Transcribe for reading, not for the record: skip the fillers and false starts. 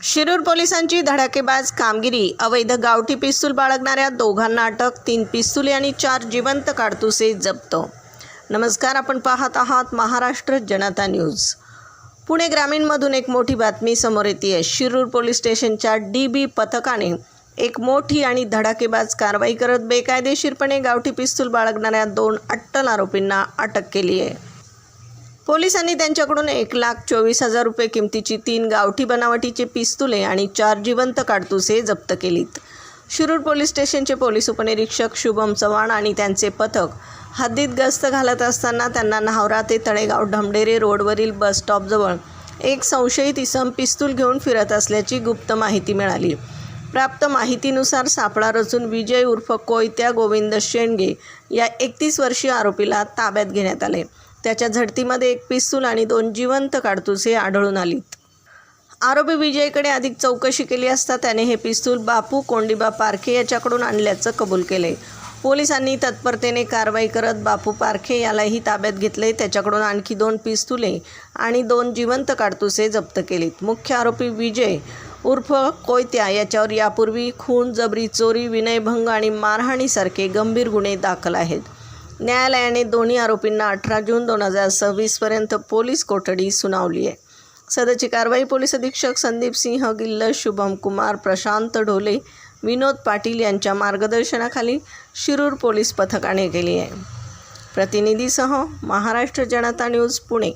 शिरूर पोलिसांची धडाकेबाज कामगिरी। अवैध गावठी पिस्तूल बाळगणाऱ्या दोघांना अटक, 3 पिस्तुले आणि 4 जिवंत काडतुसे जप्त। नमस्कार, आपण पाहत आहात महाराष्ट्र जनता न्यूज। पुणे ग्रामीणमधून एक मोठी बातमी समोर येते। शिरूर पोलीस स्टेशनच्या DB पथकाने एक मोठी आणि धडाकेबाज कारवाई करत बेकायदेशीरपणे गावठी पिस्तूल बाळगणाऱ्या 2 अट्टल आरोपींना अटक केली आहे। पोलिसांनी त्यांच्याकडून 1,24,000 रुपये किमतीची 3 गावठी बनावटीचे पिस्तुले आणि 4 जिवंत काडतुसे जप्त केलीत। शिरूर पोलीस स्टेशनचे पोलीस उपनिरीक्षक शुभम चव्हाण आणि त्यांचे पथक हद्दीत गस्त घालत असताना त्यांना न्हावरा ते तळेगाव ढमढेरे रोडवरील बस स्टॉपजवळ एक संशयित इसम पिस्तूल घेऊन फिरत असल्याची गुप्त माहिती मिळाली। प्राप्त माहितीनुसार सापळा रचून विजय उर्फ कोयत्या गोविंद शेंडगे या 31 वर्षीय आरोपीला ताब्यात घेण्यात आले। त्याच्या झडतीमध्ये 1 पिस्तूल आणि 2 जिवंत काडतुसे आढळून आलीत। आरोपी विजयकडे अधिक चौकशी केली असता त्याने हे पिस्तूल बापू कोंडिबा पारखे याच्याकडून आणल्याचं कबूल केले। पोलिसांनी तत्परतेने कारवाई करत बापू पारखे यालाही ताब्यात घेतले। त्याच्याकडून आणखी 2 पिस्तुले आणि 2 जिवंत काडतुसे जप्त केलीत। मुख्य आरोपी विजय उर्फ कोयत्या याच्यावर यापूर्वी खून, जबरी चोरी, विनयभंग आणि मारहाणीसारखे गंभीर गुन्हे दाखल आहेत। न्यायालयाने दोन्ही आरोपींना 18 जून 2026 पर्यंत पोलीस कोठडी सुनावली आहे। सदरची कारवाई पोलीस अधीक्षक संदीप सिंह गिल्ल, शुभम कुमार, प्रशांत ढोले, विनोद पाटील यांच्या मार्गदर्शनाखाली शिरूर पोलीस पथकाने केली आहे। प्रतिनिधीसह महाराष्ट्र जनता न्यूज, पुणे।